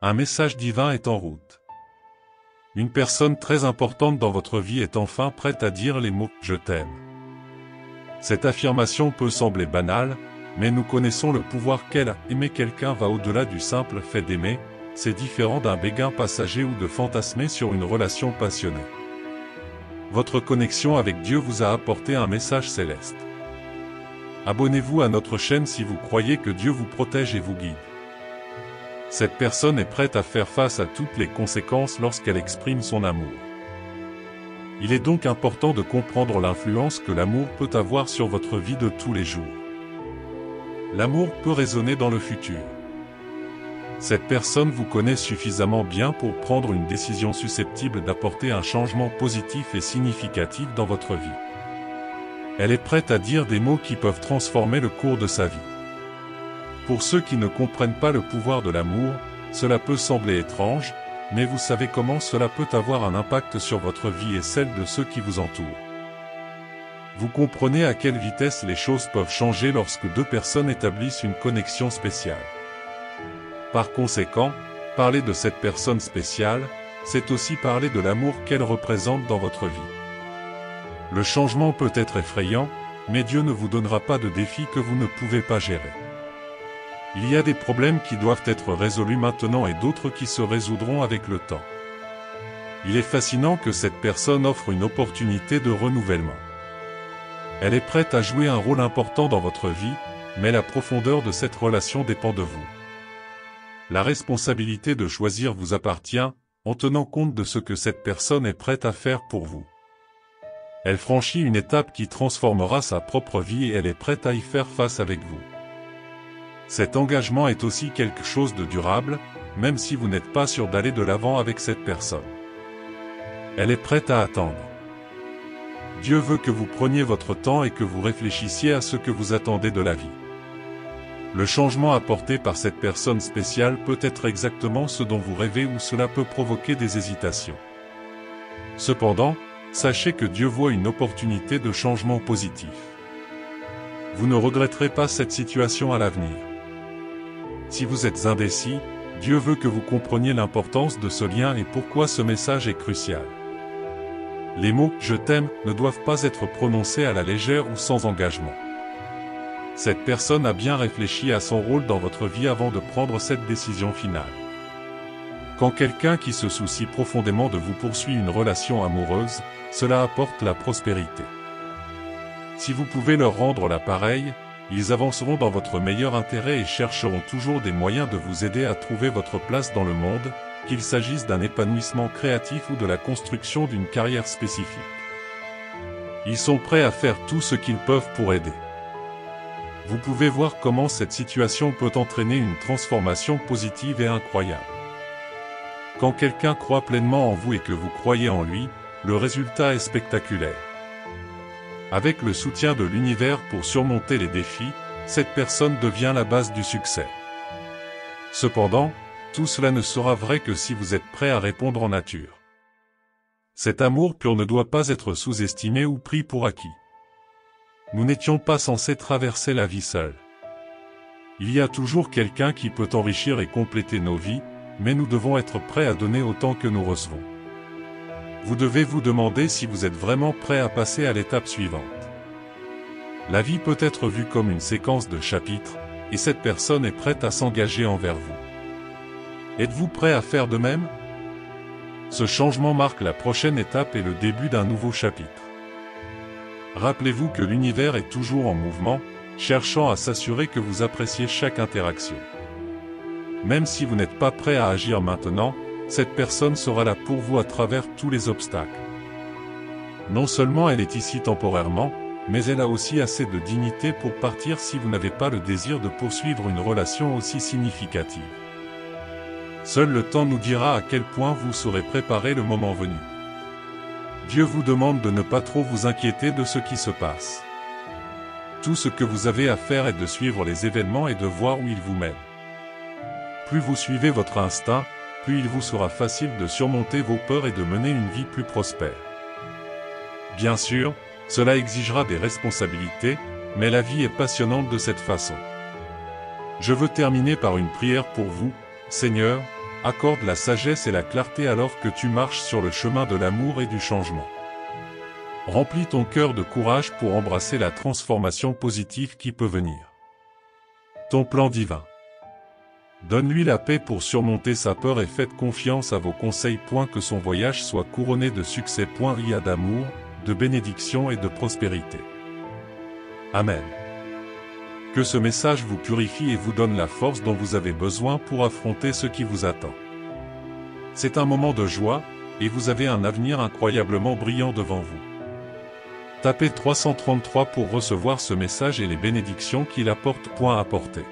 Un message divin est en route. Une personne très importante dans votre vie est enfin prête à dire les mots « Je t'aime ». Cette affirmation peut sembler banale, mais nous connaissons le pouvoir qu'elle a. Aimer quelqu'un va au-delà du simple fait d'aimer, c'est différent d'un béguin passager ou de fantasmer sur une relation passionnée. Votre connexion avec Dieu vous a apporté un message céleste. Abonnez-vous à notre chaîne si vous croyez que Dieu vous protège et vous guide. Cette personne est prête à faire face à toutes les conséquences lorsqu'elle exprime son amour. Il est donc important de comprendre l'influence que l'amour peut avoir sur votre vie de tous les jours. L'amour peut résonner dans le futur. Cette personne vous connaît suffisamment bien pour prendre une décision susceptible d'apporter un changement positif et significatif dans votre vie. Elle est prête à dire des mots qui peuvent transformer le cours de sa vie. Pour ceux qui ne comprennent pas le pouvoir de l'amour, cela peut sembler étrange, mais vous savez comment cela peut avoir un impact sur votre vie et celle de ceux qui vous entourent. Vous comprenez à quelle vitesse les choses peuvent changer lorsque deux personnes établissent une connexion spéciale. Par conséquent, parler de cette personne spéciale, c'est aussi parler de l'amour qu'elle représente dans votre vie. Le changement peut être effrayant, mais Dieu ne vous donnera pas de défis que vous ne pouvez pas gérer. Il y a des problèmes qui doivent être résolus maintenant et d'autres qui se résoudront avec le temps. Il est fascinant que cette personne offre une opportunité de renouvellement. Elle est prête à jouer un rôle important dans votre vie, mais la profondeur de cette relation dépend de vous. La responsabilité de choisir vous appartient, en tenant compte de ce que cette personne est prête à faire pour vous. Elle franchit une étape qui transformera sa propre vie et elle est prête à y faire face avec vous. Cet engagement est aussi quelque chose de durable, même si vous n'êtes pas sûr d'aller de l'avant avec cette personne. Elle est prête à attendre. Dieu veut que vous preniez votre temps et que vous réfléchissiez à ce que vous attendez de la vie. Le changement apporté par cette personne spéciale peut être exactement ce dont vous rêvez ou cela peut provoquer des hésitations. Cependant, sachez que Dieu voit une opportunité de changement positif. Vous ne regretterez pas cette situation à l'avenir. Si vous êtes indécis, Dieu veut que vous compreniez l'importance de ce lien et pourquoi ce message est crucial. Les mots « Je t'aime » ne doivent pas être prononcés à la légère ou sans engagement. Cette personne a bien réfléchi à son rôle dans votre vie avant de prendre cette décision finale. Quand quelqu'un qui se soucie profondément de vous poursuit une relation amoureuse, cela apporte la prospérité. Si vous pouvez leur rendre l'appareil, ils avanceront dans votre meilleur intérêt et chercheront toujours des moyens de vous aider à trouver votre place dans le monde, qu'il s'agisse d'un épanouissement créatif ou de la construction d'une carrière spécifique. Ils sont prêts à faire tout ce qu'ils peuvent pour aider. Vous pouvez voir comment cette situation peut entraîner une transformation positive et incroyable. Quand quelqu'un croit pleinement en vous et que vous croyez en lui, le résultat est spectaculaire. Avec le soutien de l'univers pour surmonter les défis, cette personne devient la base du succès. Cependant, tout cela ne sera vrai que si vous êtes prêt à répondre en nature. Cet amour pur ne doit pas être sous-estimé ou pris pour acquis. Nous n'étions pas censés traverser la vie seuls. Il y a toujours quelqu'un qui peut enrichir et compléter nos vies, mais nous devons être prêts à donner autant que nous recevons. Vous devez vous demander si vous êtes vraiment prêt à passer à l'étape suivante. La vie peut être vue comme une séquence de chapitres, et cette personne est prête à s'engager envers vous. Êtes-vous prêt à faire de même? Ce changement marque la prochaine étape et le début d'un nouveau chapitre. Rappelez-vous que l'univers est toujours en mouvement, cherchant à s'assurer que vous appréciez chaque interaction. Même si vous n'êtes pas prêt à agir maintenant, cette personne sera là pour vous à travers tous les obstacles. Non seulement elle est ici temporairement, mais elle a aussi assez de dignité pour partir si vous n'avez pas le désir de poursuivre une relation aussi significative. Seul le temps nous dira à quel point vous serez préparé le moment venu. Dieu vous demande de ne pas trop vous inquiéter de ce qui se passe. Tout ce que vous avez à faire est de suivre les événements et de voir où ils vous mènent. Plus vous suivez votre instinct, plus il vous sera facile de surmonter vos peurs et de mener une vie plus prospère. Bien sûr, cela exigera des responsabilités, mais la vie est passionnante de cette façon. Je veux terminer par une prière pour vous. Seigneur, accorde la sagesse et la clarté alors que tu marches sur le chemin de l'amour et du changement. Remplis ton cœur de courage pour embrasser la transformation positive qui peut venir. Ton plan divin. Donne-lui la paix pour surmonter sa peur et faites confiance à vos conseils. Que son voyage soit couronné de succès. Il y a d'amour, de bénédiction et de prospérité. Amen. Que ce message vous purifie et vous donne la force dont vous avez besoin pour affronter ce qui vous attend. C'est un moment de joie, et vous avez un avenir incroyablement brillant devant vous. Tapez 333 pour recevoir ce message et les bénédictions qu'il apporte. Apporter.